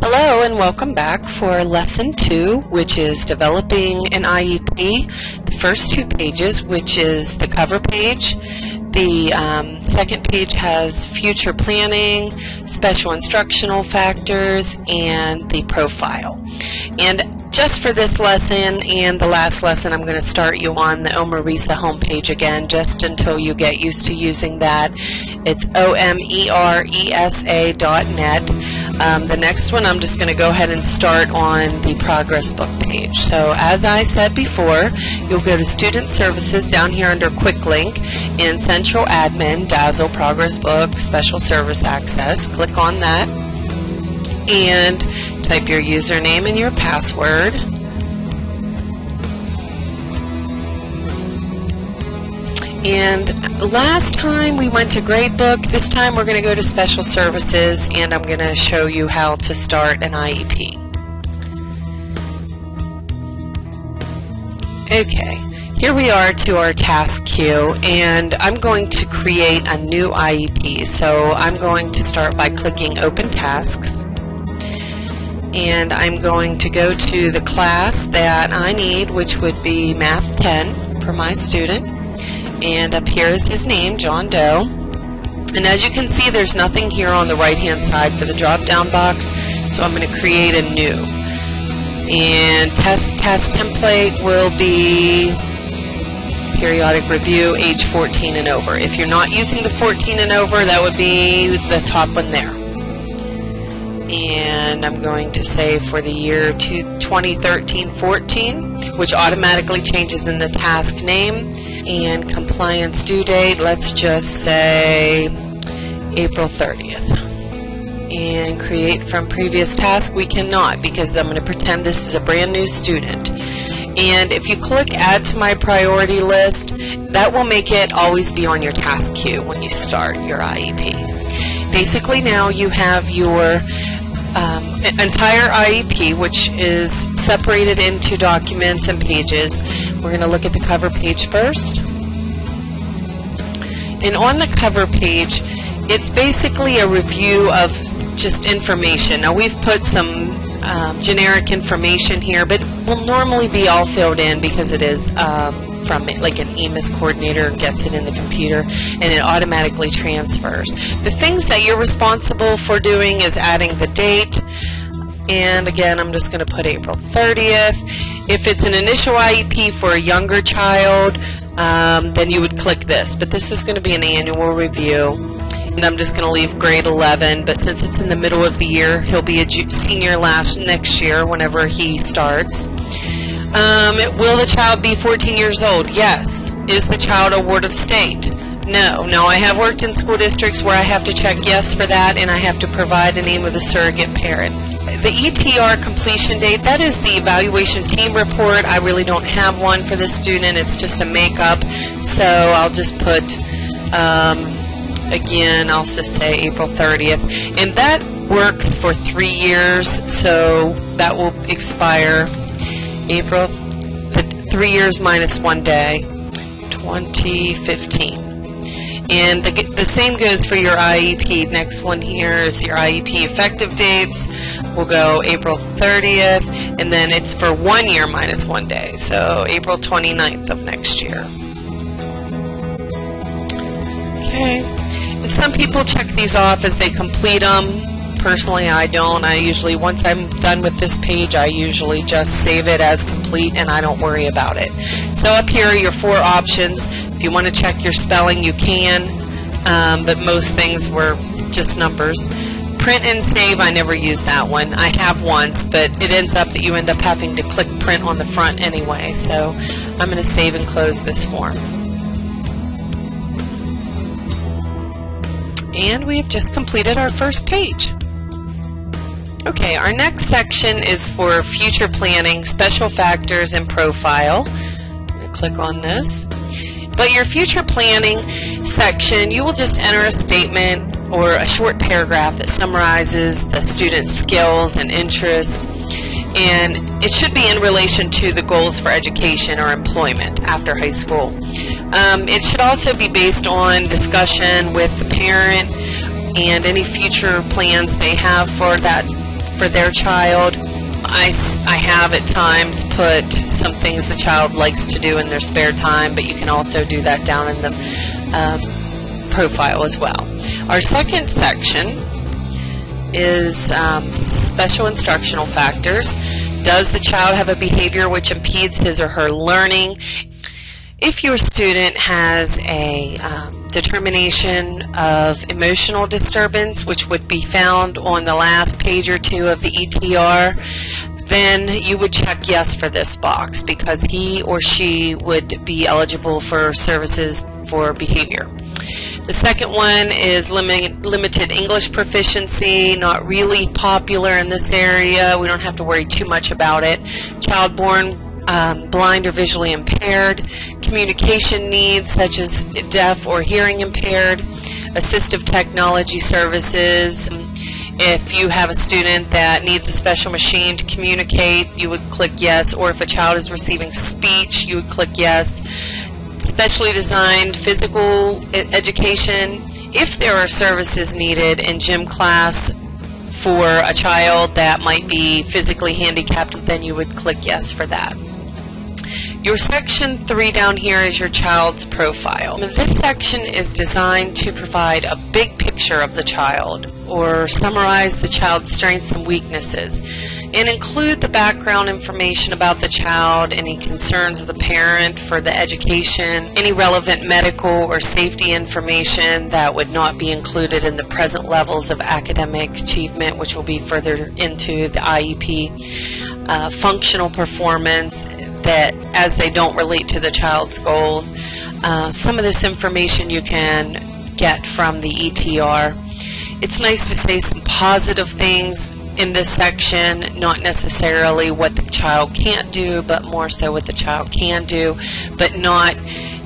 Hello and welcome back for Lesson 2, which is Developing an IEP. The first two pages, which is the cover page. The second page has future planning, special instructional factors, and the profile. And just for this lesson and the last lesson, I'm going to start you on the Omerisa homepage again, just until you get used to using that. It's omeresa.net. The next one, I'm just going to go ahead and start on the progress book page. So as I said before, you'll go to Student Services down here under Quick Link in Central Admin, Dazzle, Progress Book, Special Service Access. Click on that and type your username and your password. And last time we went to Gradebook. This time we're going to go to Special Services, and I'm going to show you how to start an IEP. Okay, here we are to our task queue, and I'm going to create a new IEP. So I'm going to start by clicking Open Tasks, and I'm going to go to the class that I need, which would be Math 10 for my student. And up here is his name, John Doe. And as you can see, there's nothing here on the right hand side for the drop down box, so I'm going to create a new. And task template will be periodic review, age 14 and over. If you're not using the 14 and over, that would be the top one there. And I'm going to say for the year 2013-14, which automatically changes in the task name. And compliance due date, let's just say April 30th. And create from previous task, we cannot, because I'm going to pretend this is a brand new student. And if you click add to my priority list, that will make it always be on your task queue when you start your IEP. Basically now you have your entire IEP, which is separated into documents and pages. We're going to look at the cover page first. And on the cover page, it's basically a review of just information. Now we've put some generic information here, but it will normally be all filled in because it is from like an EMIS coordinator gets it in the computer and it automatically transfers. The things that you're responsible for doing is adding the date, and again I'm just going to put April 30th. If it's an initial IEP for a younger child, then you would click this, but this is going to be an annual review, and I'm just going to leave grade 11, but since it's in the middle of the year, he'll be a senior next year whenever he starts. Will the child be 14 years old? Yes. Is the child a ward of state? No. Now I have worked in school districts where I have to check yes for that, and I have to provide the name of the surrogate parent. The ETR completion date, that is the evaluation team report. I really don't have one for this student. It's just a makeup. So I'll just put, again, I'll just say April 30th. And that works for 3 years, so that will expire April, 3 years minus 1 day, 2015. And the same goes for your IEP. Next one here is your IEP effective dates. We'll go April 30th, and then it's for 1 year minus 1 day, so April 29th of next year. Okay, and some people check these off as they complete them. Personally, I don't. I usually, once I'm done with this page, I usually just save it as complete and I don't worry about it. So up here are your 4 options. If you want to check your spelling, you can, but most things were just numbers. Print and save, I never use that one. I have once, but it ends up that you end up having to click print on the front anyway. So I'm going to save and close this form. And we have just completed our first page. Okay, our next section is for future planning, special factors, and profile. I'm going to click on this. But your future planning section, you will just enter a statement or a short paragraph that summarizes the student's skills and interests, and it should be in relation to the goals for education or employment after high school. It should also be based on discussion with the parent and any future plans they have for that for their child. I have at times put some things the child likes to do in their spare time, but you can also do that down in the profile as well. Our second section is special instructional factors. Does the child have a behavior which impedes his or her learning? If your student has a determination of emotional disturbance, which would be found on the last page or two of the ETR, then you would check yes for this box because he or she would be eligible for services for behavior. The second one is limited English proficiency, not really popular in this area. We don't have to worry too much about it. Child born blind or visually impaired, communication needs such as deaf or hearing impaired, assistive technology services. If you have a student that needs a special machine to communicate, you would click yes, or if a child is receiving speech, you would click yes. Specially designed physical education, if there are services needed in gym class for a child that might be physically handicapped, then you would click yes for that. Your section 3 down here is your child's profile. This section is designed to provide a big picture of the child or summarize the child's strengths and weaknesses and include the background information about the child, any concerns of the parent for the education, any relevant medical or safety information that would not be included in the present levels of academic achievement, which will be further into the IEP, functional performance, that as they don't relate to the child's goals. Some of this information you can get from the ETR. It's nice to say some positive things in this section, not necessarily what the child can't do, but more so what the child can do, but not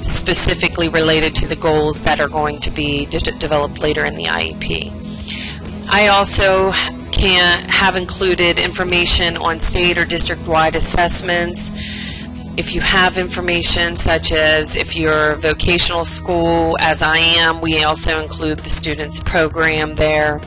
specifically related to the goals that are going to be developed later in the IEP. I also have included information on state or district-wide assessments. If you have information such as if you're a vocational school, as I am, we also include the student's program there.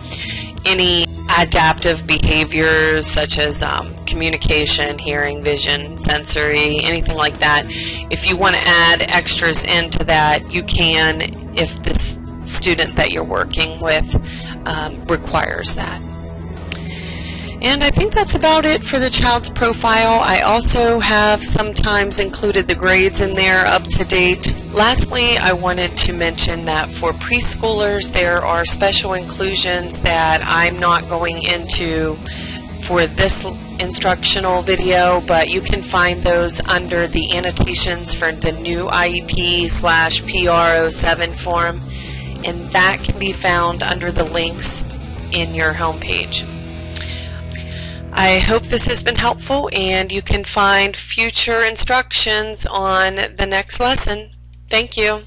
Any adaptive behaviors such as communication, hearing, vision, sensory, anything like that. If you want to add extras into that, you can if this student that you're working with requires that. And I think that's about it for the child's profile. I also have sometimes included the grades in there up to date. Lastly, I wanted to mention that for preschoolers, there are special inclusions that I'm not going into for this instructional video, but you can find those under the annotations for the new IEP/PR07 form, and that can be found under the links in your homepage. I hope this has been helpful, and you can find future instructions on the next lesson. Thank you.